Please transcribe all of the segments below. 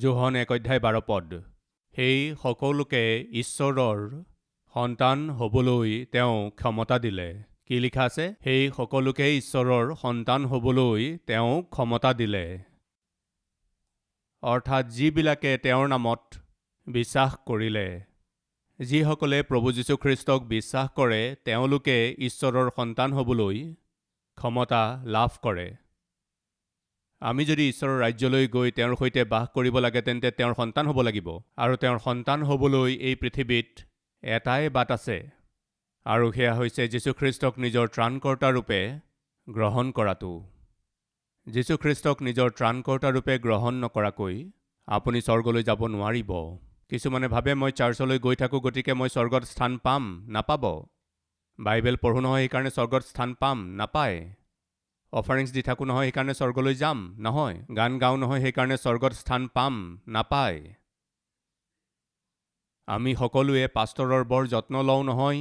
যোহন 1:12 সেই সকলোকে ঈশ্বৰৰ সন্তান হ'বলৈ তেওঁ ক্ষমতা দিলে। কি লিখা আছে? সেই সকলোকে ঈশ্বৰৰ সন্তান হ'বলৈ তেওঁ ক্ষমতা দিলে। অৰ্থাৎ যিবিলাকে তেওঁৰ নামত বিশ্বাস কৰিলে, যিসকলে প্ৰভু যীশুখ্ৰীষ্টক বিশ্বাস কৰে, তেওঁলোকে ঈশ্বৰৰ সন্তান হ'বলৈ ক্ষমতা লাভ কৰে। আমি যদি ঈশ্বৰৰ ৰাজ্যলৈ গৈ তেওঁৰ সৈতে বাস কৰিব লাগে, তেন্তে তেওঁৰ সন্তান হ'ব লাগিব। আৰু তেওঁৰ সন্তান হ'বলৈ এই পৃথিৱীত এটাই বাট আছে, আৰু সেয়া হৈছে যীশুখ্ৰীষ্টক নিজৰ ত্ৰাণকৰ্তা ৰূপে গ্ৰহণ কৰাটো। যীশুখ্ৰীষ্টক নিজৰ ত্ৰাণকৰ্তা ৰূপে গ্ৰহণ নকৰাকৈ আপুনি স্বৰ্গলৈ যাব নোৱাৰিব। কিছুমানে ভাবে মই চাৰ্চলৈ গৈ থাকোঁ, গতিকে মই স্বৰ্গত স্থান পাম। নাপাব। বাইবেল পঢ়োঁ নহয়, সেইকাৰণে স্বৰ্গত স্থান পাম। নাপায়। অফাৰিংছ দি থাকোঁ নহয়, সেইকাৰণে স্বৰ্গলৈ যাম। নহয়। গান গাওঁ নহয়, সেইকাৰণে স্বৰ্গত স্থান পাম। নাপায়। আমি সকলোৱে পাষ্টৰৰ বৰ যত্ন লওঁ নহয়,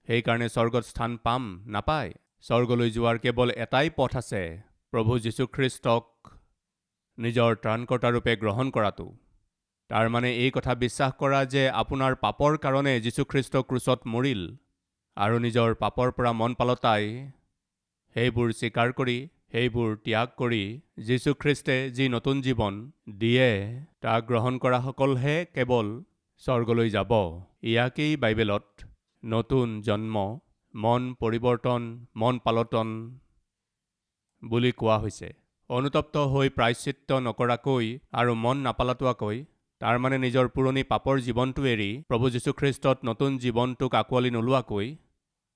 সেইকাৰণে স্বৰ্গত স্থান পাম। নাপায়। স্বৰ্গলৈ যোৱাৰ কেৱল এটাই পথ আছে, প্ৰভু যীশুখ্ৰীষ্টক নিজৰ ত্ৰাণকৰ্তা ৰূপে গ্ৰহণ কৰাটো। তাৰ মানে এই কথা বিশ্বাস কৰা যে আপোনাৰ পাপৰ কাৰণে যীশুখ্ৰীষ্ট ক্ৰুচত মৰিল, আৰু নিজৰ পাপৰ পৰা মন পালতাই সেইবোৰ স্বীকাৰ কৰি, সেইবোৰ ত্যাগ কৰি যীশুখ্ৰীষ্টে যি নতুন জীৱন দিয়ে, তাক গ্ৰহণ কৰাসকলহে কেৱল স্বৰ্গলৈ যাব। ইয়াকেই বাইবেলত নতুন জন্ম, মন পৰিৱৰ্তন, মন পালটন বুলি কোৱা হৈছে। অনুতপ্ত হৈ প্ৰায়শ্চিত্ত নকৰাকৈ আৰু মন নাপালতোৱাকৈ, তাৰ মানে নিজৰ পুৰণি পাপৰ জীৱনটো এৰি প্ৰভু যীশুখ্ৰীষ্টত নতুন জীৱনটোক আঁকোৱালি নোলোৱাকৈ,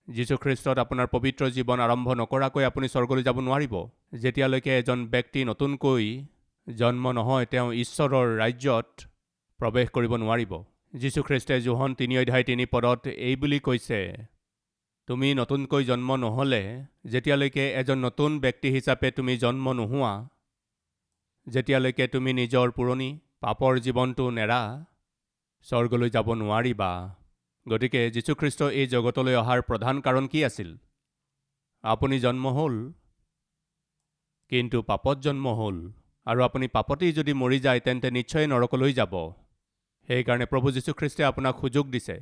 যীশুখ্ৰীষ্টত আপোনাৰ পবিত্ৰ জীৱন আৰম্ভ নকৰাকৈ আপুনি স্বৰ্গলৈ যাব নোৱাৰিব। যেতিয়ালৈকে এজন ব্যক্তি নতুনকৈ জন্ম নহয়, তেওঁ ঈশ্বৰৰ ৰাজ্যত প্ৰৱেশ কৰিব নোৱাৰিব। যীশুখ্ৰীষ্টে যোহন 3:3 এই বুলি কৈছে, তুমি নতুনকৈ জন্ম নহ'লে, যেতিয়ালৈকে এজন নতুন ব্যক্তি হিচাপে তুমি জন্ম নোহোৱা, যেতিয়ালৈকে তুমি নিজৰ পুৰণি পাপৰ জীৱনটো নেৰা, স্বৰ্গলৈ যাব নোৱাৰিবা। গতিকে যীশুখ্ৰীষ্ট এই জগতলৈ অহাৰ প্ৰধান কাৰণ কি আছিল? আপুনি জন্ম হ'ল, কিন্তু পাপত জন্ম হ'ল, আৰু আপুনি পাপতেই যদি মৰি যায়, তেন্তে নিশ্চয় নৰকলৈ যাব। সেইকাৰণে প্ৰভু যীশুখ্ৰীষ্টে আপোনাক সুযোগ দিছে,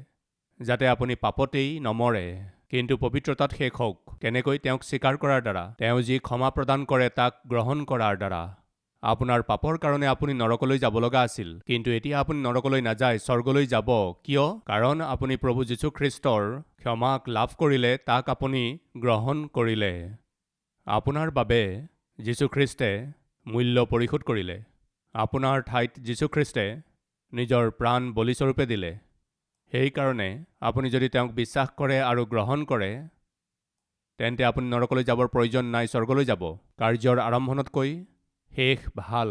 যাতে আপুনি পাপতেই নমৰে, কিন্তু পবিত্ৰতাত শেষ হওক। কেনেকৈ? তেওঁক স্বীকাৰ কৰাৰ দ্বাৰা, তেওঁ যি ক্ষমা প্ৰদান কৰে তাক গ্ৰহণ কৰাৰ দ্বাৰা। আপোনাৰ পাপৰ কাৰণে আপুনি নৰকলৈ যাব লগা আছিল, কিন্তু এতিয়া আপুনি নৰকলৈ নাযায়, স্বৰ্গলৈ যাব। কিয়? কাৰণ আপুনি প্ৰভু যীশুখ্ৰীষ্টৰ ক্ষমাক লাভ কৰিলে, তাক আপুনি গ্ৰহণ কৰিলে। আপোনাৰ বাবে যীশুখ্ৰীষ্টে মূল্য পৰিশোধ কৰিলে। আপোনাৰ ঠাইত যীশুখ্ৰীষ্টে নিজৰ প্ৰাণ বলিস্বৰূপে দিলে। সেইকাৰণে আপুনি যদি তেওঁক বিশ্বাস কৰে আৰু গ্ৰহণ কৰে, তেন্তে আপুনি নৰকলৈ যাবৰ প্ৰয়োজন নাই, স্বৰ্গলৈ যাব। কাৰ্যৰ আৰম্ভণতকৈ শেষ ভাল।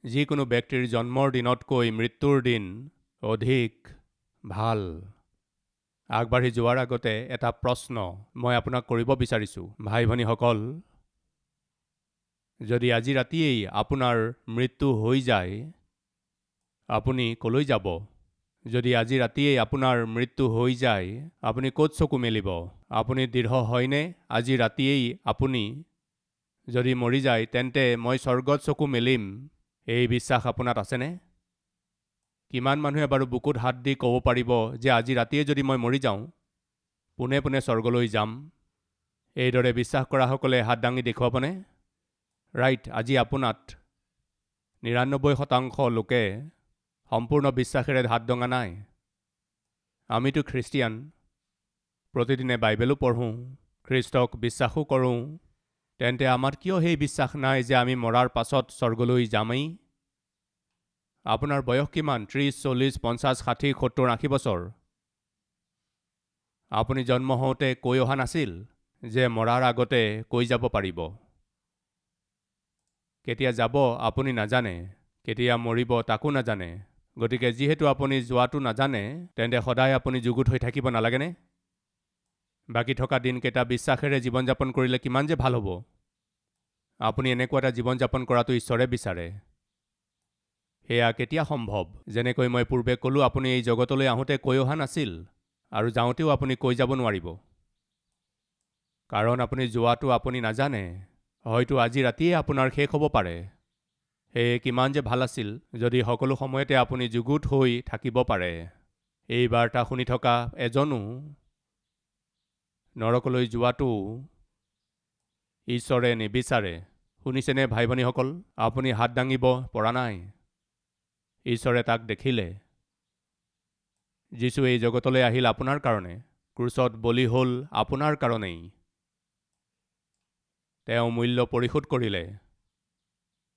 যিকোনো ব্যক্তিৰ জন্মৰ দিনতকৈ মৃত্যুৰ দিন অধিক ভাল। আগবাঢ়ি যোৱাৰ আগতে এটা প্ৰশ্ন মই আপোনাক কৰিব বিচাৰিছোঁ। ভাই ভনীসকল, যদি আজি ৰাতিয়েই আপোনাৰ মৃত্যু হৈ যায়, আপুনি কলৈ যাব? যদি আজি ৰাতিয়েই আপোনাৰ মৃত্যু হৈ যায়, আপুনি ক'ত চকু মেলিব? আপুনি দৃঢ় হয়নে? আজি ৰাতিয়েই আপুনি যদি মৰি যায়, তেন্তে মই স্বৰ্গত চকু মেলিম, এই বিশ্বাস আপোনাত আছেনে? কিমান মানুহে বাৰু বুকুত হাত দি ক'ব পাৰিব যে আজি ৰাতিয়ে যদি মই মৰি যাওঁ, পোনে পোনে স্বৰ্গলৈ যাম? এইদৰে বিশ্বাস কৰাসকলে হাত দাঙি দেখুৱাবনে? ৰাইট, আজি আপোনাত 99% লোকে সম্পূৰ্ণ বিশ্বাসেৰে হাত দঙা নাই। আমিতো খ্ৰীষ্টিয়ান, প্ৰতিদিনে বাইবেলো পঢ়োঁ, খ্ৰীষ্টক বিশ্বাসো কৰোঁ, তেন্তে আমাৰ কিয় সেই বিশ্বাস নাই যে আমি মৰাৰ পাছত স্বৰ্গলৈ যামেই? আপোনাৰ বয়স কিমান? 30, 40, 50, 60, 70, 80 বছৰ। আপুনি জন্ম হওঁতে কৈ অহা নাছিল যে মৰাৰ আগতে কৈ যাব পাৰিব। কেতিয়া যাব আপুনি নাজানে, কেতিয়া মৰিব তাকো নাজানে। গতিকে যিহেতু আপুনি যোৱাটো নাজানে, তেন্তে সদায় আপুনি যুগুত হৈ থাকিব নালাগেনে? বাকী থকা দিনকেইটা বিশ্বাসেৰে জীৱন যাপন কৰিলে কিমান যে ভাল হ'ব। আপুনি এনেকুৱা এটা জীৱন যাপন কৰাটো ঈশ্বৰে বিচাৰে। সেয়া কেতিয়া সম্ভৱ? যেনেকৈ মই পূৰ্বে ক'লোঁ, আপুনি এই জগতলৈ আহোঁতে কৈ অহা নাছিল, আৰু যাওঁতেও আপুনি কৈ যাব নোৱাৰিব। কাৰণ আপুনি যোৱাটো আপুনি নাজানে। হয়তো আজি ৰাতিয়ে আপোনাৰ শেষ হ'ব পাৰে। সেয়ে কিমান যে ভাল আছিল যদি সকলো সময়তে আপুনি যুগুত হৈ থাকিব পাৰে। এই বাৰ্তা শুনি থকা এজনো নৰকলৈ যোৱাটো ঈশ্বৰে নিবিচাৰে। শুনিছেনে ভাই ভনীসকল? আপুনি হাত দাঙিব পৰা নাই। ঈশ্বৰে তাক দেখিলে। যীশু এই জগতলৈ আহিল আপোনাৰ কাৰণে, ক্ৰুচত বলি হ'ল আপোনাৰ কাৰণেই। তেওঁ মূল্য পৰিশোধ কৰিলে।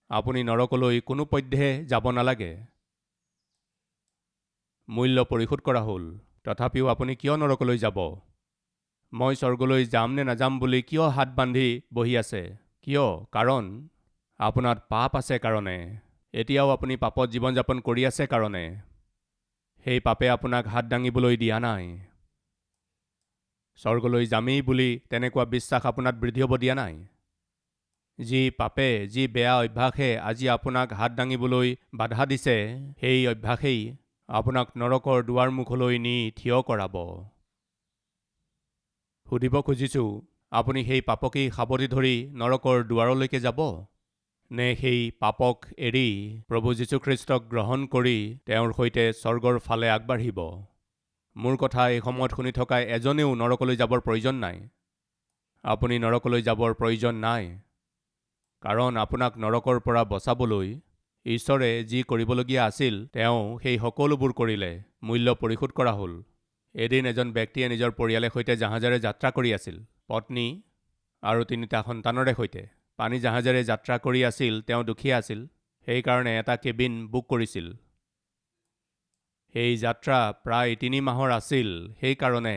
আপুনি নৰকলৈ কোনোপধ্যে যাব নালাগে। মূল্য পৰিশোধ কৰা হ'ল। তথাপিও আপুনি কিয় নৰকলৈ যাব? মই স্বৰ্গলৈ যাম নে নাযাম বুলি কিয় হাত বান্ধি বহি আছে? কিয়? কাৰণ আপোনাৰ পাপ আছে কাৰণে। এতিয়াও আপুনি পাপত জীৱন যাপন কৰি আছে কাৰণে। সেই পাপে আপোনাক হাত দাঙিবলৈ দিয়া নাই। স্বৰ্গলৈ যামেই বুলি তেনেকুৱা বিশ্বাস আপোনাক বৃদ্ধি হ'ব দিয়া নাই। যি পাপে, যি বেয়া অভ্যাসে আজি আপোনাক হাত দাঙিবলৈ বাধা দিছে, সেই অভ্যাসেই আপোনাক নৰকৰ দুৱাৰমুখলৈ নি থিয় কৰাব। সুধিব খুজিছোঁ, আপুনি সেই পাপকেই সাৱটি ধৰি নৰকৰ দুৱাৰলৈকে যাব? নে সেই পাপক এৰি প্ৰভু যীশুখ্ৰীষ্টক গ্ৰহণ কৰি তেওঁৰ সৈতে স্বৰ্গৰ ফালে আগবাঢ়িব? মোৰ কথা এই সময়ত শুনি থকা এজনেও নৰকলৈ যাবৰ প্ৰয়োজন নাই। আপুনি নৰকলৈ যাবৰ প্ৰয়োজন নাই। কাৰণ আপোনাক নৰকৰ পৰা বচাবলৈ ঈশ্বৰে যি কৰিবলগীয়া আছিল তেওঁ সেই সকলোবোৰ কৰিলে। মূল্য পৰিশোধ কৰা হ'ল। এদিন এজন ব্যক্তিয়ে নিজৰ পৰিয়ালৰ সৈতে জাহাজেৰে যাত্ৰা কৰি আছিল। পত্নী আৰু 3টা সন্তানৰে সৈতে পানী জাহাজেৰে যাত্ৰা কৰি আছিল। তেওঁ দুখীয়া আছিল, সেইকাৰণে এটা কেবিন বুক কৰিছিল। সেই যাত্ৰা প্ৰায় 3 মাহৰ আছিল। সেইকাৰণে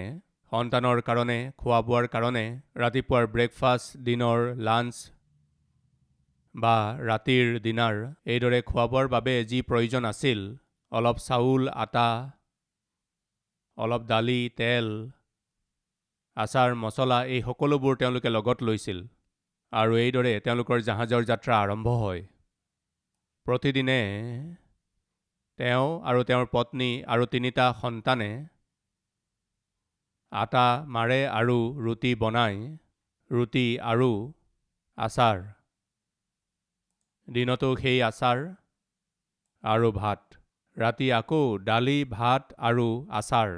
সন্তানৰ কাৰণে খোৱা বোৱাৰ কাৰণে ৰাতিপুৱাৰ ব্ৰেকফাষ্ট, দিনৰ লাঞ্চ বা ৰাতিৰ ডিনাৰ, এইদৰে খোৱা বোৱাৰ বাবে যি প্ৰয়োজন আছিল, অলপ চাউল, আটা, অলপ দালি, তেল, আচাৰ, মছলা, এই সকলোবোৰ তেওঁলোকে লগত লৈছিল। আৰু এইদৰে তেওঁলোকৰ জাহাজৰ যাত্ৰা আৰম্ভ হয়। প্ৰতিদিনে তেওঁ আৰু তেওঁৰ পত্নী আৰু 3টা সন্তানে আটা মাৰে আৰু ৰুটি বনায়, ৰুটি আৰু আচাৰ। দিনতো সেই আচাৰ আৰু ভাত। ৰাতি আকৌ দালি, ভাত আৰু আচাৰ।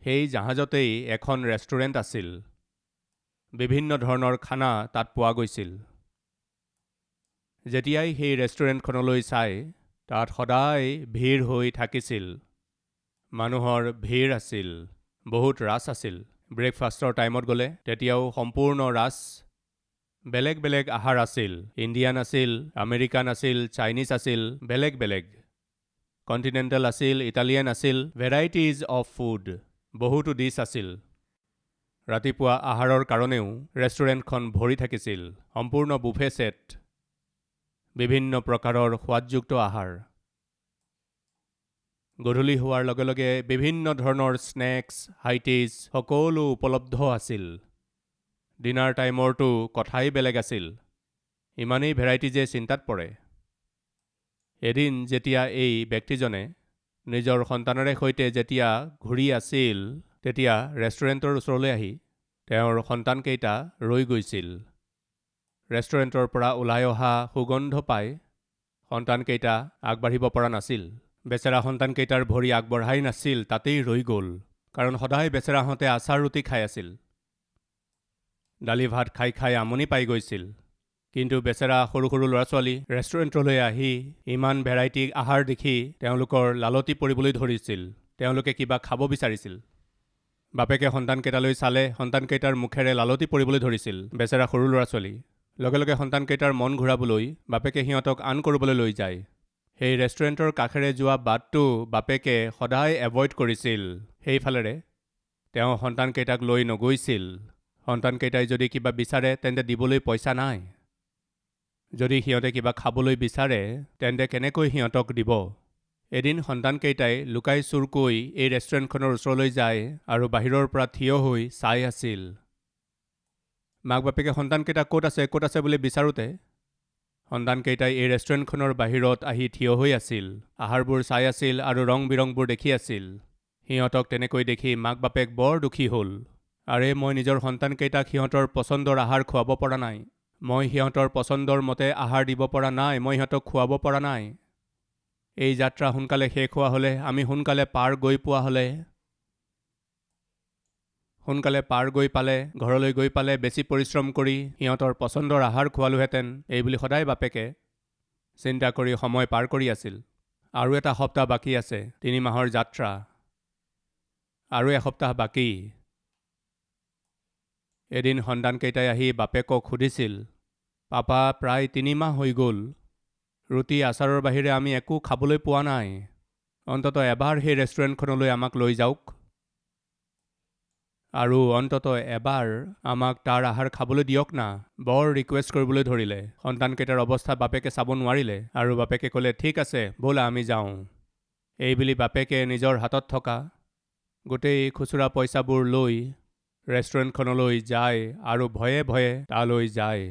সেই জাহাজতেই এখন ৰেষ্টুৰেণ্ট আছিল। বিভিন্ন ধৰণৰ খানা তাত পোৱা গৈছিল। যেতিয়াই সেই ৰেষ্টুৰেণ্টখনলৈ চায়, তাত সদায় ভিৰ হৈ থাকিছিল। মানুহৰ ভিৰ আছিল। বহুত ৰাছ আছিল। ব্ৰেকফাষ্টৰ টাইমত গ'লে তেতিয়াও সম্পূৰ্ণ ৰাছ। বেলেগ বেলেগ আহাৰ আছিল। ইণ্ডিয়ান আছিল, আমেৰিকান আছিল, চাইনিজ আছিল, বেলেগ বেলেগ। কণ্টিনেণ্টেল আছিল, ইটালিয়ান আছিল, ভেৰাইটিজ অফ ফুড, বহুতো ডিছ আছিল। ৰাতিপুৱা আহাৰৰ কাৰণেও ৰেষ্টুৰেণ্টখন ভৰি থাকিছিল। সম্পূৰ্ণ বুফে ছেট, বিভিন্ন প্ৰকাৰৰ সোৱাদযুক্ত আহাৰ। গধূলি হোৱাৰ লগে লগে বিভিন্ন ধৰণৰ স্নেক্স, হাইটিজ সকলো উপলব্ধ আছিল। ডিনাৰ টাইমৰটো কথাই বেলেগ আছিল। ইমানেই ভেৰাইটি যে চিন্তাত পৰে। এদিন যেতিয়া এই ব্যক্তিজনে নিজৰ সন্তানৰে সৈতে যেতিয়া ঘূৰি আছিল, তেতিয়া ৰেষ্টুৰেণ্টৰ ওচৰলৈ আহি তেওঁৰ সন্তানকেইটা ৰৈ গৈছিল। ৰেষ্টুৰেণ্টৰ পৰা ওলাই অহা সুগন্ধ পাই সন্তানকেইটা আগবাঢ়িব পৰা নাছিল। বেচেৰা সন্তানকেইটাৰ ভৰি আগবঢ়াই নাছিল, তাতেই ৰৈ গ'ল। কাৰণ সদায় বেচেৰাহঁতে আচাৰ ৰুটি খাই আছিল। দালি ভাত খাই খাই আমনি পাই গৈছিল। কিন্তু বেচেৰা সৰু সৰু ল'ৰা ছোৱালী ৰেষ্টুৰেণ্টলৈ আহি ইমান ভেৰাইটি আহাৰ দেখি তেওঁলোকৰ লালতি পৰিবলৈ ধৰিছিল। তেওঁলোকে কিবা খাব বিচাৰিছিল। বাপেকে সন্তানকেইটালৈ চালে, সন্তানকেইটাৰ মুখেৰে লালতি পৰিবলৈ ধৰিছিল। বেচেৰা সৰু ল'ৰা ছোৱালী। লগে লগে সন্তানকেইটাৰ মন ঘূৰাবলৈ বাপেকে সিহঁতক আন কৰিবলৈ লৈ যায়। সেই ৰেষ্টুৰেণ্টৰ কাষেৰে যোৱা বাটটো বাপেকে সদায় এভইড কৰিছিল। সেইফালেৰে তেওঁ সন্তানকেইটাক লৈ নগৈছিল। সন্তানকেইটাই যদি কিবা বিচাৰে তেন্তে দিবলৈ পইচা নাই। যদি সিহঁতে কিবা খাবলৈ বিচাৰে তেন্তে কেনেকৈ সিহঁতক দিব? এদিন সন্তানকেইটাই লুকাই চুৰকৈ এই ৰেষ্টুৰেণ্টখনৰ ওচৰলৈ যায় আৰু বাহিৰৰ পৰা থিয় হৈ চাই আছিল। মাক বাপেকে সন্তানকেইটা ক'ত আছে বুলি বিচাৰোঁতে সন্তানকেইটাই এই ৰেষ্টুৰেণ্টখনৰ বাহিৰত আহি থিয় হৈ আছিল। আহাৰবোৰ চাই আছিল আৰু ৰং বিৰংবোৰ দেখি আছিল। সিহঁতক তেনেকৈ দেখি মাক বাপেক বৰ দুখী হ'ল। আৰে মই নিজৰ সন্তানকেইটাক সিহঁতৰ পচন্দৰ আহাৰ খুৱাব পৰা নাই। মই সিহঁতৰ পচন্দৰ মতে আহাৰ দিব পৰা নাই, মই সিহঁতক খুৱাব পৰা নাই। এই যাত্ৰা সোনকালে শেষ হোৱা হ'লে, আমি সোনকালে পাৰ গৈ পোৱা হ'লে, সোনকালে পাৰ গৈ পালে, ঘৰলৈ গৈ পালে, বেছি পৰিশ্ৰম কৰি সিহঁতৰ পচন্দৰ আহাৰ খোৱালোহেঁতেন, এইবুলি সদায় বাপেকে চিন্তা কৰি সময় পাৰ কৰি আছিল। আৰু এটা সপ্তাহ বাকী আছে, 3 মাহৰ যাত্ৰা। আৰু এসপ্তাহ বাকী। এদিন সন্তানকেইটাই আহি বাপেকক সুধিছিল, পাপা, প্ৰায় 3 মাহ হৈ গ'ল, ৰুটি আচাৰৰ বাহিৰে আমি একো খাবলৈ পোৱা নাই, অন্ততঃ এবাৰ সেই ৰেষ্টুৰেণ্টখনলৈ আমাক লৈ যাওক, আৰু অন্ততঃ এবাৰ আমাক তাৰ আহাৰ খাবলৈ দিয়ক না। বৰ ৰিকুৱেষ্ট কৰিবলৈ ধৰিলে। সন্তানকেইটাৰ অৱস্থা বাপেকে চাব নোৱাৰিলে, আৰু বাপেকে ক'লে, ঠিক আছে, ব'লা আমি যাওঁ। এইবুলি বাপেকে নিজৰ হাতত থকা গোটেই খুচুৰা পইচাবোৰ লৈ ৰেষ্টুৰেণ্টখনলৈ যায় আৰু ভয়ে ভয়ে তালৈ যায়।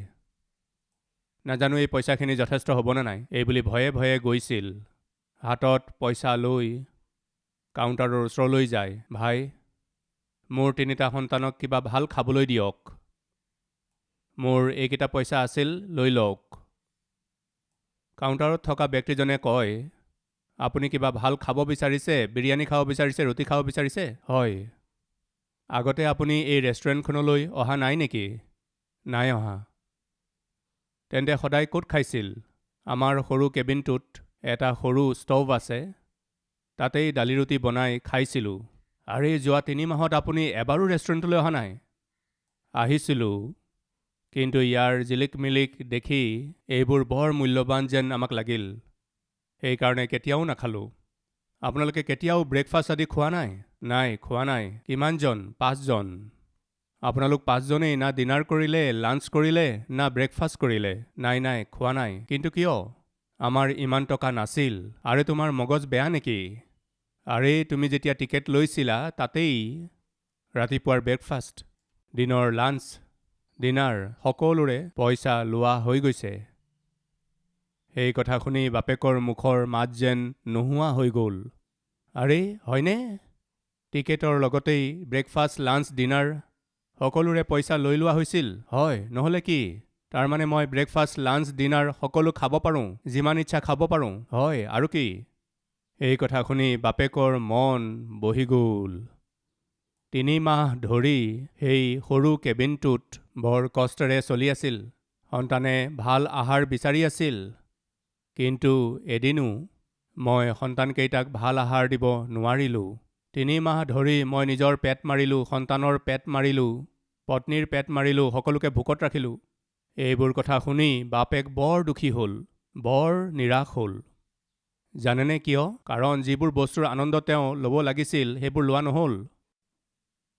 নাজানো এই পইচাখিনি যথেষ্ট হ'বনে নাই, এইবুলি ভয়ে ভয়ে গৈছিল। হাতত পইচা লৈ কাউণ্টাৰৰ ওচৰলৈ যায়। ভাই, মোৰ 3টা সন্তানক কিবা ভাল খাবলৈ দিয়ক, মোৰ এইকেইটা পইচা আছিল, লৈ লওক। কাউণ্টাৰত থকা ব্যক্তিজনে কয়, আপুনি কিবা ভাল খাব বিচাৰিছে? বিৰিয়ানী খাব বিচাৰিছে? ৰুটি খাব বিচাৰিছে? হয়। আগতে আপুনি এই ৰেষ্টুৰেণ্টখনলৈ অহা নাই নেকি? নাই অহা। তেন্তে সদায় ক'ত খাইছিল? আমাৰ সৰু কেবিনটোত এটা সৰু ষ্ট'ভ আছে, তাতেই দালি ৰুটি বনাই খাইছিলোঁ। আৰে, যোৱা 3 মাহত আপুনি এবাৰো ৰেষ্টুৰেণ্টলৈ অহা নাই? আহিছিলোঁ, কিন্তু ইয়াৰ জিলিক মিলিক দেখি এইবোৰ বৰ মূল্যৱান যেন আমাক লাগিল, সেইকাৰণে কেতিয়াও নাখালোঁ। আপোনালোকে কেতিয়াও ব্ৰেকফাষ্ট আদি খোৱা নাই? নাই, খোৱা নাই। কিমানজন? 5 জন। আপোনালোক 5 জনেই না ডিনাৰ কৰিলে, লাঞ্চ কৰিলে, না ব্ৰেকফাষ্ট কৰিলে? নাই নাই, খোৱা নাই। কিন্তু কিয়? আমাৰ ইমান টকা নাছিল। আৰে, তোমাৰ মগজ বেয়া নেকি? আৰে, তুমি যেতিয়া টিকেট লৈছিলা তাতেই ৰাতিপুৱাৰ ব্ৰেকফাষ্ট, দিনৰ লাঞ্চ, ডিনাৰ সকলোৰে পইচা লোৱা হৈ গৈছে। সেই কথা শুনি বাপেকৰ মুখৰ মাত যেন নোহোৱা হৈ গ'ল। আৰে, হয়নে? টিকেটৰ লগতেই ব্ৰেকফাষ্ট, লাঞ্চ, ডিনাৰ সকলোৰে পইচা লৈ লোৱা হৈছিল? হয়, নহ'লে কি? তাৰমানে মই ব্ৰেকফাষ্ট, লাঞ্চ, ডিনাৰ সকলো খাব পাৰোঁ, যিমান ইচ্ছা খাব পাৰোঁ? হয়, আৰু কি? এই কথা শুনি বাপেকৰ মন বহি গ'ল। 3 মাহ ধৰি সেই সৰু কেবিনটোত বৰ কষ্টেৰে চলি আছিল। সন্তানে ভাল আহাৰ বিচাৰি আছিল, কিন্তু এদিনো মই সন্তানকেইটাক ভাল আহাৰ দিব নোৱাৰিলোঁ। 3 মাহ ধৰি মই নিজৰ পেট মাৰিলোঁ, সন্তানৰ পেট মাৰিলোঁ, পত্নীৰ পেট মাৰিলোঁ, সকলোকে ভোকত ৰাখিলোঁ। এইবোৰ কথা শুনি বাপেক বৰ দুখী হ'ল, বৰ নিৰাশ হ'ল। জানেনে কিয়? কাৰণ যিবোৰ বস্তুৰ আনন্দ তেওঁ ল'ব লাগিছিল, সেইবোৰ লোৱা নহ'ল।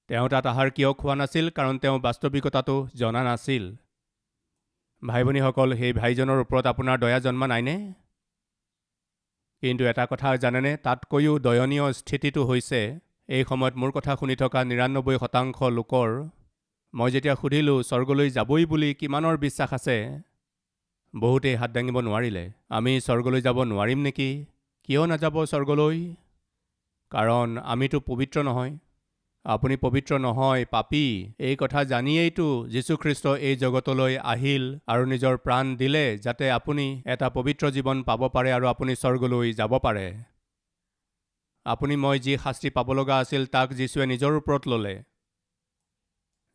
তেওঁ তাত আহাৰ কিয় খোৱা নাছিল? কাৰণ তেওঁ বাস্তৱিকতাটো জনা নাছিল। ভাই ভনীসকল, সেই ভাইজনৰ ওপৰত আপোনাৰ দয়া জন্মা নাইনে? কিন্তু এটা কথা জানেনে, তাতকৈও দয়নীয় স্থিতিটো হৈছে এই সময়ত মোৰ কথা শুনি থকা 99% লোকৰ। মই যেতিয়া সুধিলোঁ স্বৰ্গলৈ যাবই বুলি কিমানৰ বিশ্বাস আছে, বহুতেই হাত দাঙিব নোৱাৰিলে। আমি স্বৰ্গলৈ যাব নোৱাৰিম নেকি? কিয় নাযাব স্বৰ্গলৈ? কাৰণ আমিতো পবিত্ৰ নহয়। আপুনি পবিত্ৰ নহয়, পাপী। এই কথা জানিয়েইতো যীশুখ্ৰীষ্ট এই জগতলৈ আহিল আৰু নিজৰ প্ৰাণ দিলে, যাতে আপুনি এটা পবিত্ৰ জীৱন পাব পাৰে আৰু আপুনি স্বৰ্গলৈ যাব পাৰে। আপুনি মই যি শাস্তি পাব লগা আছিল তাক যীশুৱে নিজৰ ওপৰত ল'লে।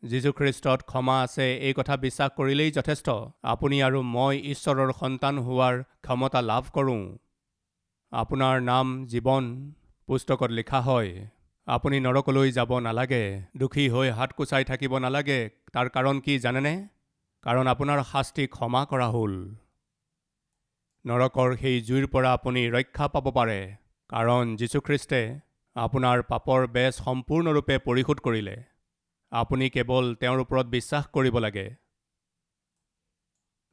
যীশুখ্ৰীষ্টত ক্ষমা আছে, এই কথা বিশ্বাস কৰিলেই যথেষ্ট। আপুনি আৰু মই ঈশ্বৰৰ সন্তান হোৱাৰ ক্ষমতা লাভ কৰোঁ। আপোনাৰ নাম জীৱন পুস্তকত লিখা হয়। আপুনি নৰকলৈ যাব নালাগে, দুখী হৈ হাত কোচাই থাকিব নালাগে। তাৰ কাৰণ কি জানেনে? কাৰণ আপোনাৰ শাস্তি ক্ষমা কৰা হ'ল। নৰকৰ সেই জুইৰ পৰা আপুনি ৰক্ষা পাব পাৰে, কাৰণ যীশুখ্ৰীষ্টে আপোনাৰ পাপৰ বেজ সম্পূৰ্ণৰূপে পৰিশোধ কৰিলে। আপুনি কেৱল তেওঁৰ ওপৰত বিশ্বাস কৰিব লাগে।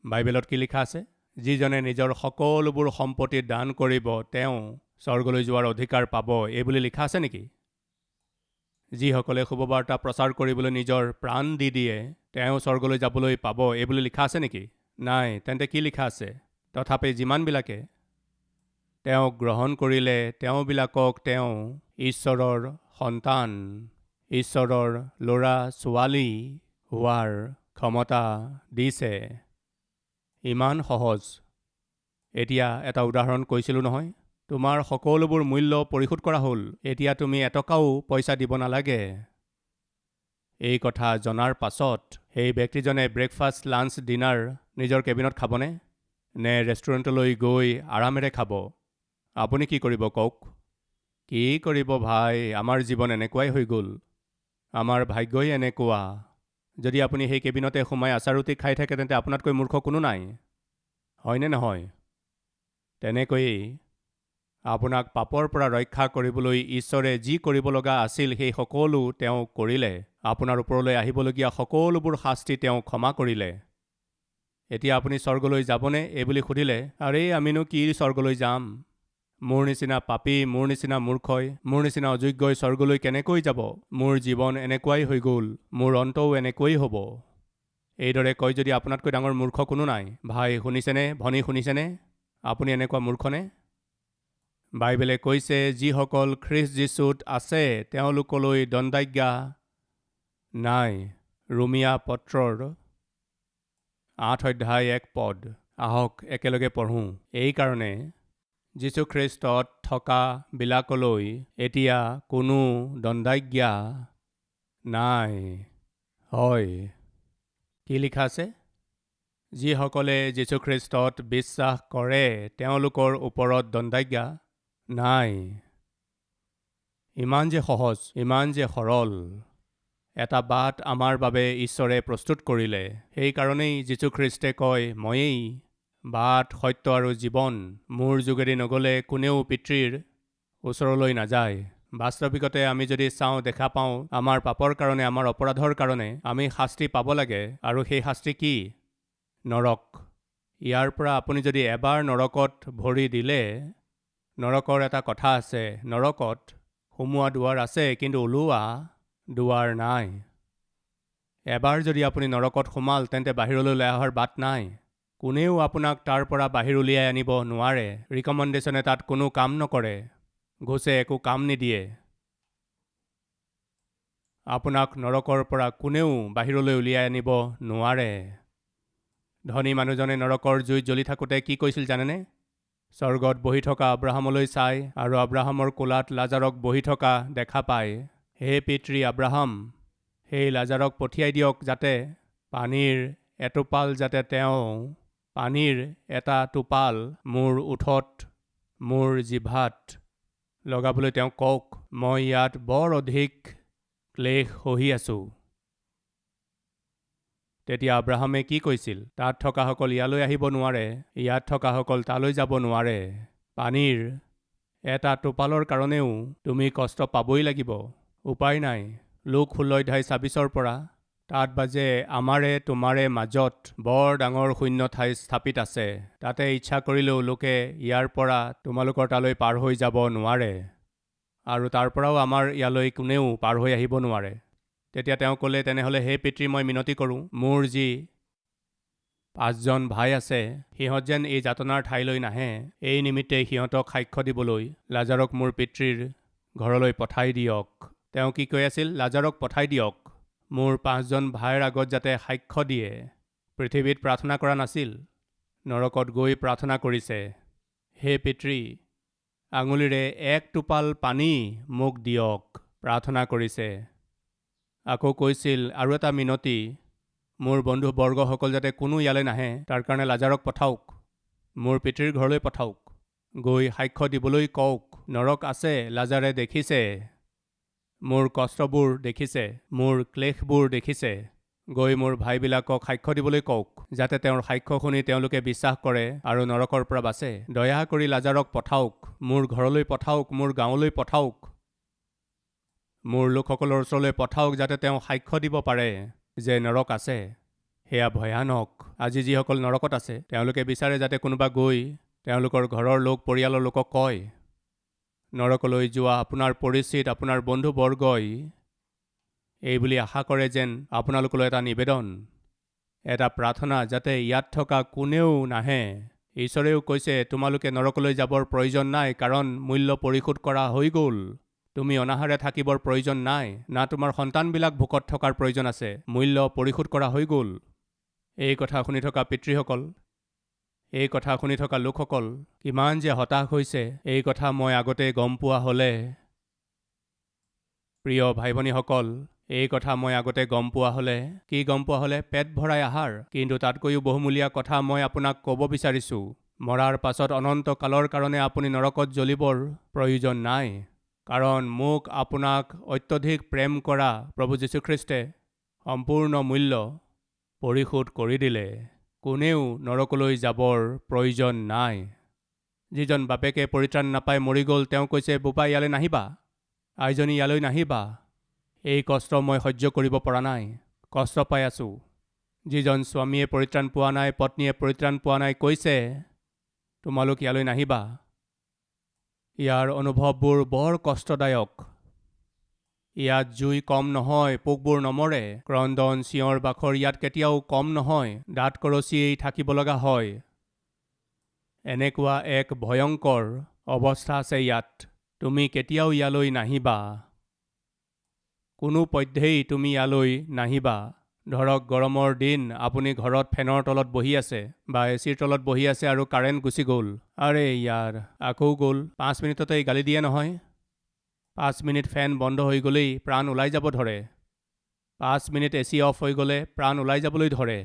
বাইবেলত কি লিখা আছে? যিজনে নিজৰ সকলোবোৰ সম্পত্তি দান কৰিব, তেওঁ স্বৰ্গলৈ যোৱাৰ অধিকাৰ পাব, এইবুলি লিখা আছে নেকি? যিসকলে শুভবাৰ্তা প্ৰচাৰ কৰিবলৈ নিজৰ প্ৰাণ দি দিয়ে, তেওঁ স্বৰ্গলৈ যাবলৈ পাব, এইবুলি লিখা আছে নেকি? নাই। তেন্তে কি লিখা আছে? তথাপি যিমানবিলাকে তেওঁক গ্ৰহণ কৰিলে, তেওঁবিলাকক তেওঁ ঈশ্বৰৰ সন্তান, ঈশ্বৰৰ ল'ৰা ছোৱালী হোৱাৰ ক্ষমতা দিছে। ইমান সহজ। এতিয়া এটা উদাহৰণ কৈছিলোঁ নহয়, তোমাৰ সকলোবোৰ মূল্য পৰিশোধ কৰা হ'ল। এতিয়া তুমি এটকাও পইচা দিব নালাগে। এই কথা জনাৰ পাছত সেই ব্যক্তিজনে ব্ৰেকফাষ্ট, লাঞ্চ, ডিনাৰ নিজৰ কেবিনত খাবনে, নে ৰেষ্টুৰেণ্টলৈ গৈ আৰামেৰে খাব? আপুনি কি কৰিব কওক? কি কৰিব ভাই, আমাৰ জীৱন এনেকুৱাই হৈ গ'ল। আমাৰ ভাগ্যই এনেকুৱা। যদি আপুনি সেই কেবিনতে সোমাই আচাৰ ৰুটি খাই থাকে, তেন্তে আপোনাতকৈ মূৰ্খ কোনো নাই, হয়নে নহয়? তেনেকৈয়ে আপোনাক পাপৰ পৰা ৰক্ষা কৰিবলৈ ঈশ্বৰে যি কৰিব লগা আছিল সেই সকলো তেওঁ কৰিলে। আপোনাৰ ওপৰলৈ আহিবলগীয়া সকলোবোৰ শাস্তি তেওঁ ক্ষমা কৰিলে। এতিয়া আপুনি স্বৰ্গলৈ যাবনে এইবুলি সুধিলে, আৰে আমিনো কি স্বৰ্গলৈ যাম? মোৰ নিচিনা পাপী, মোৰ নিচিনা মূৰ্খই, মোৰ নিচিনা অযোগ্যই স্বৰ্গলৈ কেনেকৈ যাব? মোৰ জীৱন এনেকুৱাই হৈ গ'ল, মোৰ অন্তও এনেকুৱাই হ'ব। এইদৰে কয় যদি আপোনাতকৈ ডাঙৰ মূৰ্খ কোনো নাই। ভাই শুনিছেনে, ভনী শুনিছেনে? আপুনি এনেকুৱা মূৰ্খনে? বাইবেলে কৈছে, যিসকল খ্ৰীষ্ট যীশুত আছে তেওঁলোকলৈ দণ্ডাজ্ঞা নাই। ৰোমিয়া পত্ৰৰ 8:1 আহক একেলগে পঢ়োঁ। এইকাৰণে যীশুখ্ৰীষ্টত থকা বিলাকলৈ এতিয়া কোনো দণ্ডাজ্ঞা নাই। হয়, কি লিখা আছে? যিসকলে যীশুখ্ৰীষ্টত বিশ্বাস কৰে তেওঁলোকৰ ওপৰত দণ্ডাজ্ঞা নাই। ইমান যে সহজ, ইমান যে সৰল এটা বাট আমাৰ বাবে ঈশ্বৰে প্ৰস্তুত কৰিলে। সেইকাৰণেই যীশুখ্ৰীষ্টে কয়, ময়েই বাট, সত্য আৰু জীৱন। মোৰ যোগেদি নগ'লে কোনেও পিতৃৰ ওচৰলৈ নাযায়। বাস্তৱিকতে আমি যদি চাওঁ, দেখা পাওঁ আমাৰ পাপৰ কাৰণে, আমাৰ অপৰাধৰ কাৰণে আমি শাস্তি পাব লাগে। আৰু সেই শাস্তি কি? নৰক। ইয়াৰ পৰা আপুনি যদি এবাৰ নৰকত ভৰি দিলে, নৰকৰ এটা কথা আছে, নৰকত সোমোৱা দুৱাৰ আছে কিন্তু ওলোৱা দুৱাৰ নাই। এবাৰ যদি আপুনি নৰকত সোমাল, তেন্তে বাহিৰলৈ ওলাই অহাৰ বাট নাই। কোনেও আপোনাক তাৰ পৰা বাহিৰ উলিয়াই আনিব নোৱাৰে। ৰিকমেণ্ডেশ্যনে তাত কোনো কাম নকৰে, ঘোষে একো কাম নিদিয়ে। আপোনাক নৰকৰ পৰা কোনেও বাহিৰলৈ উলিয়াই আনিব নোৱাৰে। ধনী মানুহজনে নৰকৰ জুইত জ্বলি থাকোঁতে কি কৈছিল জানেনে? স্বৰ্গত বহি থকা আব্ৰাহামলৈ চাই আৰু আব্ৰাহামৰ কোলাত লাজাৰক বহি থকা দেখা পায়, হে পিতৃ আব্ৰাহাম, সেই লাজাৰক পঠিয়াই দিয়ক, যাতে পানীৰ এটা টোপাল মোৰ ওঠত, মোৰ জিভাত লগাবলৈ তেওঁক কওক। মই ইয়াত বৰ অধিক ক্লেশ সহি আছোঁ। তেতিয়া আব্ৰাহামে কি কৈছিল? তাত থকাসকল ইয়ালৈ আহিব নোৱাৰে, ইয়াত থকাসকল তালৈ যাব নোৱাৰে। পানীৰ এটা টোপালৰ কাৰণেও তুমি কষ্ট পাবই লাগিব। উপায় নাই। লোক 16:26 পৰা তাত বাজে, আমাৰে তোমাৰে মাজত বৰ ডাঙৰ শূন্য ঠাই স্থাপিত আছে। তাতে ইচ্ছা কৰিলেও লোকে ইয়াৰ পৰা তোমালোকৰ তালৈ পাৰ হৈ যাব নোৱাৰে, আৰু তাৰ পৰাও আমাৰ ইয়ালৈ কোনেও পাৰ হৈ আহিব নোৱাৰে। তেতিয়া তেওঁ ক'লে, তেনেহ'লে হে পিতৃ, মই মিনতি কৰোঁ, মোৰ যি 5জন ভাই আছে, সিহঁত যেন এই যাতনাৰ ঠাইলৈ নাহে। এই নিমিত্তে সিহঁতক সাক্ষ্য দিবলৈ লাজাৰক মোৰ পিতৃৰ ঘৰলৈ পঠাই দিয়ক। তেওঁ কি কৈ আছিল? লাজাৰক পঠাই দিয়ক, মোৰ 5জন ভাইৰ আগত যাতে সাক্ষ্য দিয়ে। পৃথিৱীত প্ৰাৰ্থনা কৰা নাছিল, নৰকত গৈ প্ৰাৰ্থনা কৰিছে, হে পিতৃ, আঙুলিৰে এক টোপাল পানী মোক দিয়ক, প্ৰাৰ্থনা কৰিছে। আকৌ কৈছিল আৰু এটা মিনতি, মোৰ বন্ধুবৰ্গসকল যাতে কোনো ইয়ালৈ নাহে, তাৰ কাৰণে লাজাৰক পঠাওক, মোৰ পিতৃৰ ঘৰলৈ পঠাওক, গৈ সাক্ষ্য দিবলৈ কওক, নৰক আছে, লাজাৰে দেখিছে, মোৰ কষ্টবোৰ দেখিছে, মোৰ ক্লেশবোৰ দেখিছে। গৈ মোৰ ভাইবিলাকক সাক্ষ্য দিবলৈ কওক, যাতে তেওঁৰ সাক্ষ্য শুনি তেওঁলোকে বিশ্বাস কৰে আৰু নৰকৰ পৰা বাচে। দয়া কৰি লাজাৰক পঠাওক, মোৰ ঘৰলৈ পঠাওক, মোৰ গাঁৱলৈ পঠাওক, মোৰ লোকসকলৰ ওচৰলৈ পঠাওক, যাতে তেওঁ সাক্ষ্য দিব পাৰে যে নৰক আছে। সেয়া ভয়ানক। আজি যিসকল নৰকত আছে, তেওঁলোকে বিচাৰে যাতে কোনোবা গৈ তেওঁলোকৰ ঘৰৰ লোক, পৰিয়ালৰ লোকক কয়। নৰকলৈ যোৱা আপোনাৰ পৰিচিত, আপোনাৰ বন্ধুবৰ্গই এই বুলি আশা কৰে যেন আপোনালোকলৈ এটা নিবেদন, এটা প্ৰাৰ্থনা, যাতে ইয়াত থকা কোনেও নাহে। ঈশ্বৰেও কৈছে, তোমালোকে নৰকলৈ যাবৰ প্ৰয়োজন নাই, কাৰণ মূল্য পৰিশোধ কৰা হৈ গ'ল। তুমি অনাহাৰে থাকিবৰ প্ৰয়োজন নাই, না তোমাৰ সন্তানবিলাক ভোকত থকাৰ প্ৰয়োজন আছে। মূল্য পৰিশোধ কৰা হৈ গ'ল। এই কথা শুনি থকা পিতৃসকল, এই কথা শুনি থকা লোকসকল কিমান যে হতাশ হৈছে, এই কথা মই আগতে গম পোৱা হ'লে। প্ৰিয় ভাই ভনীসকল, এই কথা মই আগতে গম পোৱা হ'লে, কি গম পোৱা হ'লে? পেট ভৰাই আহাৰ। কিন্তু তাতকৈও বহুমূলীয়া কথা মই আপোনাক ক'ব বিচাৰিছোঁ। মৰাৰ পাছত অনন্ত কালৰ কাৰণে আপুনি নৰকত জ্বলিবৰ প্ৰয়োজন নাই। কাৰণ মোক আপোনাক অত্যধিক প্ৰেম কৰা প্ৰভু যীশুখ্ৰীষ্টে সম্পূৰ্ণ মূল্য পৰিশোধ কৰি দিলে। কোনেও নৰকলৈ যাবৰ প্ৰয়োজন নাই। যিজন বাপেকে পৰিত্ৰাণ নাপাই মৰি গ'ল, তেওঁ কৈছে, বোপা ইয়ালৈ নাহিবা, আইজনী ইয়ালৈ নাহিবা, এই কষ্ট মই সহ্য কৰিব পৰা নাই, কষ্ট পাই আছোঁ। যিজন স্বামীয়ে পৰিত্ৰাণ পোৱা নাই, পত্নীয়ে পৰিত্ৰাণ পোৱা নাই, কৈছে, তোমালোক ইয়ালৈ নাহিবা। ইয়াৰ অনুভৱবোৰ বৰ কষ্টদায়ক। ইয়াত জুই কম নহয়, পোকবোৰ নমৰে, ক্ৰন্দন চিঞৰ বাখৰ ইয়াত কেতিয়াও কম নহয়, দাঁত কৰচিয়েই থাকিব লগা হয়। এনেকুৱা এক ভয়ংকৰ অৱস্থা আছে ইয়াত। তুমি কেতিয়াও ইয়ালৈ নাহিবা, কোনো পধ্যেই তুমি ইয়ালৈ নাহিবা। ধৰক গৰমৰ দিন, আপুনি ঘৰত ফেনৰ তলত বহি আছে বা এচিৰ তলত বহি আছে আৰু কাৰেণ্ট গুচি গ'ল। আৰে ইয়াৰ, আকৌ গ'ল, 5 মিনিটতেই গালি দিয়ে নহয়। 5 মিনিট ফেন বন্ধ হৈ গ'লেই প্ৰাণ ওলাই যাব ধৰে। 5 মিনিট এচি অফ হৈ গ'লে প্ৰাণ ওলাই যাবলৈ ধৰে।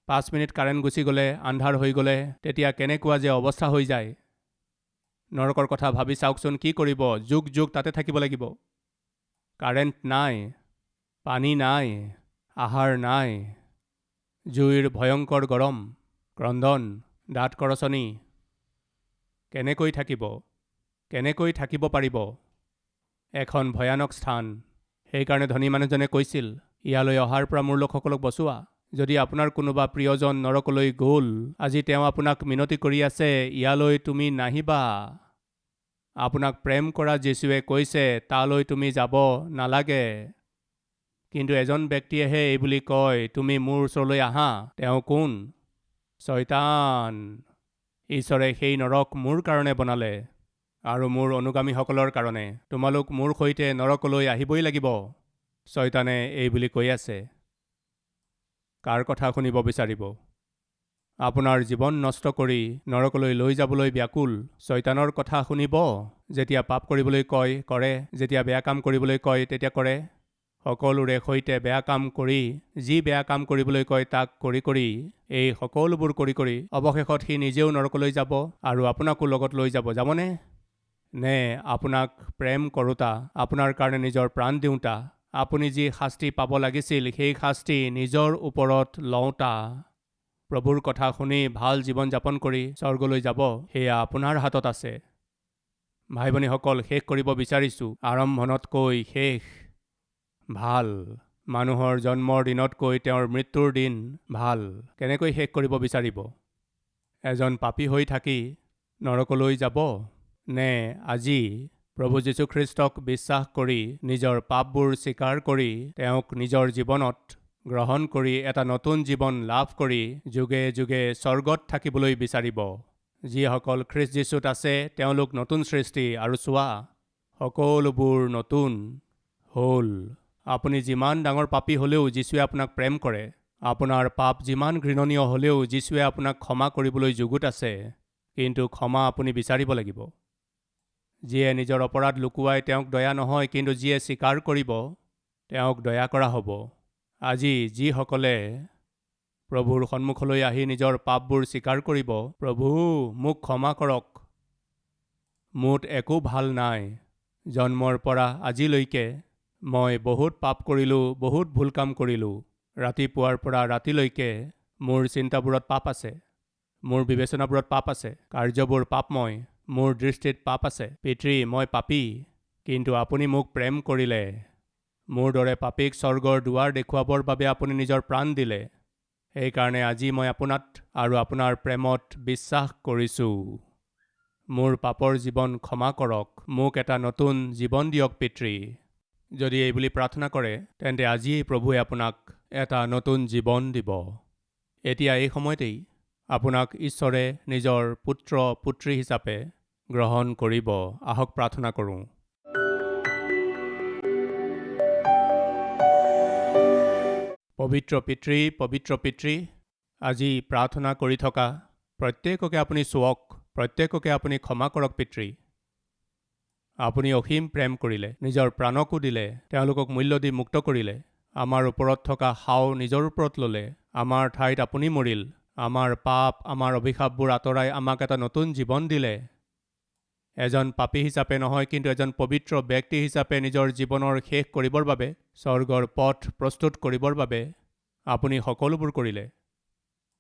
5 মিনিট কাৰেণ্ট গুচি গ'লে, আন্ধাৰ হৈ গ'লে, তেতিয়া কেনেকুৱা যে অৱস্থা হৈ যায়। নৰকৰ কথা ভাবি চাওকচোন, কি কৰিব? যুগ যুগ তাতে থাকিব লাগিব। কাৰেণ্ট নাই, পানী নাই, আহাৰ নাই, জুইৰ ভয়ংকৰ গৰম, ক্ৰন্দন, দাঁত কৰচনি। কেনেকৈ থাকিব? কেনেকৈ থাকিব পাৰিব? এখন ভয়ানক স্থান। সেইকাৰণে ধনী মানুহজনে কৈছিল, ইয়ালৈ অহাৰ পৰা মোৰ লোকসকলক বচোৱা। যদি আপোনাৰ কোনোবা প্ৰিয়জন নৰকলৈ গ'ল, আজি তেওঁ আপোনাক মিনতি কৰি আছে, ইয়ালৈ তুমি নাহিবা। আপোনাক প্ৰেম কৰা যীশুৱে কৈছে, তালৈ তুমি যাব নালাগে। কিন্তু এজন ব্যক্তিয়েহে এই বুলি কয়, তুমি মোৰ ওচৰলৈ আহা। তেওঁ কোন? শয়তান। ঈশ্বৰে সেই নৰক মোৰ কাৰণে বনালে আৰু মোৰ অনুগামীসকলৰ কাৰণে। তোমালোক মোৰ সৈতে নৰকলৈ আহিবই লাগিব। শয়তানে এই বুলি কৈ আছে। কাৰ কথা শুনিব বিচাৰিব? আপোনাৰ জীৱন নষ্ট কৰি নৰকলৈ লৈ যাবলৈ ব্যাকুল শয়তানৰ কথা শুনিব? যেতিয়া পাপ কৰিবলৈ কয়, কৰে, যেতিয়া বেয়া কাম কৰিবলৈ কয়, তেতিয়া কৰে। সকলোৰে সৈতে বেয়া কাম কৰি, যি বেয়া কাম কৰিবলৈ কয় তাক কৰি কৰি, এই সকলোবোৰ কৰি কৰি অৱশেষত সি নিজেও নৰকলৈ যাব আৰু আপোনাকো লগত লৈ যাব। যাবনে? নে আপোনাক প্ৰেম কৰোঁতা, আপোনাৰ কাৰণে নিজৰ প্ৰাণ দিওঁতা, আপুনি যি শাস্তি পাব লাগিছিল সেই শাস্তি নিজৰ ওপৰত লওঁতা, প্ৰভুৰ কথা শুনি ভাল জীৱন যাপন কৰি স্বৰ্গলৈ যাব, সেয়া আপোনাৰ হাতত আছে। ভাই ভনীসকল, শেষ কৰিব বিচাৰিছোঁ। আৰম্ভণতকৈ শেষ ভাল। মানুহৰ জন্মৰ দিনতকৈ তেওঁৰ মৃত্যুৰ দিন ভাল। কেনেকৈ শেষ কৰিব বিচাৰিব? এজন পাপী হৈ থাকি নৰকলৈ যাব? নে আজি প্ৰভু যীশুখ্ৰীষ্টক বিশ্বাস কৰি, নিজৰ পাপবোৰ স্বীকাৰ কৰি, তেওঁক নিজৰ জীৱনত গ্ৰহণ কৰি এটা নতুন জীৱন লাভ কৰি যুগে যুগে স্বৰ্গত থাকিবলৈ বিচাৰিব? যিসকল খ্ৰীষ্ট যীশুত আছে তেওঁলোক নতুন সৃষ্টি, আৰু চোৱা, সকলোবোৰ নতুন হ'ল। আপুনি যিমান ডাঙৰ পাপী হ'লেও যীশুৱে আপোনাক প্ৰেম কৰে। আপোনাৰ পাপ যিমান ঘৃণনীয় হ'লেও যীশুৱে আপোনাক ক্ষমা কৰিবলৈ যুগুত আছে। কিন্তু ক্ষমা আপুনি বিচাৰিব লাগিব। যিয়ে নিজৰ অপৰাধ লুকুৱাই তেওঁক দয়া নহয়, কিন্তু যিয়ে স্বীকাৰ কৰিব তেওঁক দয়া কৰা হ'ব। আজি যিসকলে প্ৰভুৰ সন্মুখলৈ আহি নিজৰ পাপবোৰ স্বীকাৰ কৰিব, প্ৰভু মোক ক্ষমা কৰক, মোত একো ভাল নাই, জন্মৰ পৰা আজিলৈকে মই বহুত পাপ কৰিলোঁ, বহুত ভুল কাম কৰিলোঁ, ৰাতিপুৱাৰ পৰা ৰাতিলৈকে মোৰ চিন্তাবোৰত পাপ আছে, মোৰ বিবেচনাবোৰত পাপ আছে, কাৰ্যবোৰ পাপময়, মোৰ দৃষ্টিত পাপ আছে। পিতৃ, মই পাপী, কিন্তু আপুনি মোক প্ৰেম কৰিলে। মোৰ দৰে পাপীক স্বৰ্গৰ দুৱাৰ দেখুৱাবৰ বাবে আপুনি নিজৰ প্ৰাণ দিলে। সেইকাৰণে আজি মই আপোনাত আৰু আপোনাৰ প্ৰেমত বিশ্বাস কৰিছোঁ। মোৰ পাপৰ জীৱন ক্ষমা কৰক, মোক এটা নতুন জীৱন দিয়ক পিতৃ। যদি এই বুলি প্ৰাৰ্থনা কৰে, তেন্তে আজিয়েই প্ৰভুৱে আপোনাক এটা নতুন জীৱন দিব। এতিয়া এই সময়তেই আপোনাক ঈশ্বৰে নিজৰ পুত্ৰ পুত্ৰী হিচাপে গ্ৰহণ কৰিব। আহক প্ৰাৰ্থনা কৰোঁ। পবিত্ৰ পিতৃ, আজি প্ৰাৰ্থনা কৰি থকা প্ৰত্যেককে আপুনি চুৱক, প্ৰত্যেককে আপুনি ক্ষমা কৰক পিতৃ। আপুনি অসীম প্ৰেম কৰিলে, নিজৰ প্ৰাণকো দিলে, তেওঁলোকক মূল্য দি মুক্ত কৰিলে। আমাৰ ওপৰত থকা হাও নিজৰ ওপৰত ল'লে, আমাৰ ঠাইত আপুনি মৰিল, আমাৰ পাপ, আমাৰ অভিশাপবোৰ আঁতৰাই আমাক এটা নতুন জীৱন দিলে। এজন পাপী হিচাপে নহয়, কিন্তু এজন পবিত্ৰ ব্যক্তি হিচাপে নিজৰ জীৱনৰ শেষ কৰিবৰ বাবে, স্বৰ্গৰ পথ প্ৰস্তুত কৰিবৰ বাবে আপুনি সকলোবোৰ কৰিলে।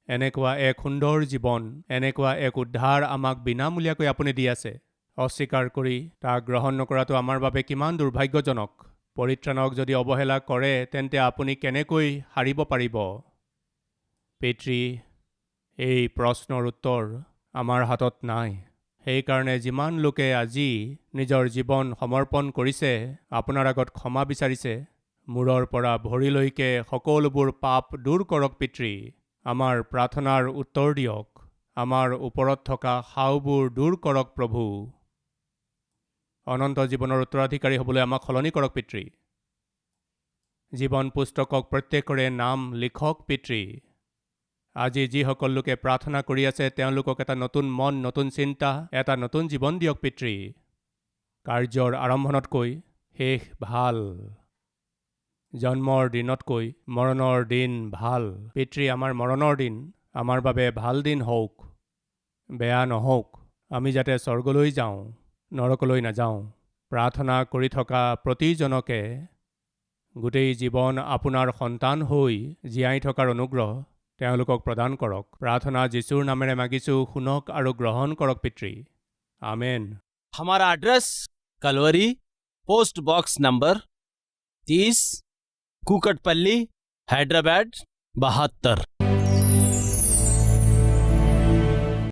এনেকুৱা এক সুন্দৰ জীৱন, এনেকুৱা এক উদ্ধাৰ আমাক বিনামূলীয়াকৈ আপুনি দি আছে। অস্বীকাৰ কৰি তাক গ্ৰহণ নকৰাটো আমাৰ বাবে কিমান দুৰ্ভাগ্যজনক। পৰিত্ৰাণক যদি অৱহেলা কৰে, তেন্তে আপুনি কেনেকৈ সাৰিব পাৰিব? পিতৃ, এই প্ৰশ্নৰ উত্তৰ আমাৰ হাতত নাই। সেইকাৰণে যিমান লোকে আজি নিজৰ জীৱন সমৰ্পণ কৰিছে, আপোনাৰ আগত ক্ষমা বিচাৰিছে, মূৰৰ পৰা ভৰিলৈকে সকলোবোৰ পাপ দূৰ কৰক পিতৃ। আমাৰ প্ৰাৰ্থনাৰ উত্তৰ দিয়ক। আমাৰ ওপৰত থকা হাওবোৰ দূৰ কৰক প্ৰভু। অনন্ত জীৱনৰ উত্তৰাধিকাৰী হ'বলৈ আমাক সলনি কৰক পিতৃ। জীৱন পুস্তকক প্ৰত্যেকৰে নাম লিখক পিতৃ। আজি যিসকল লোকে প্ৰাৰ্থনা কৰি আছে, তেওঁলোকক এটা নতুন মন, নতুন চিন্তা, এটা নতুন জীৱন দিয়ক পিতৃ। কাৰ্যৰ আৰম্ভণতকৈ শেষ ভাল, জন্মৰ দিনতকৈ মৰণৰ দিন ভাল। পিতৃ, আমাৰ মৰণৰ দিন আমাৰ বাবে ভাল দিন হওক, বেয়া নহওক। আমি যাতে স্বৰ্গলৈ যাওঁ, নৰকলৈ নাযাওঁ। প্ৰাৰ্থনা কৰি থকা প্ৰতিজনকে গোটেই জীৱন আপোনাৰ সন্তান হৈ জীয়াই থকাৰ অনুগ্ৰহ তেওঁলোকক প্ৰদান কৰক। প্ৰাৰ্থনা যীশুৰ নামেৰে মাগিছোঁ, শুনক আৰু গ্ৰহণ কৰক পিতৃ। আমেন। हमारा address Calvary, post box number 30, Kukatpally, Hyderabad 72।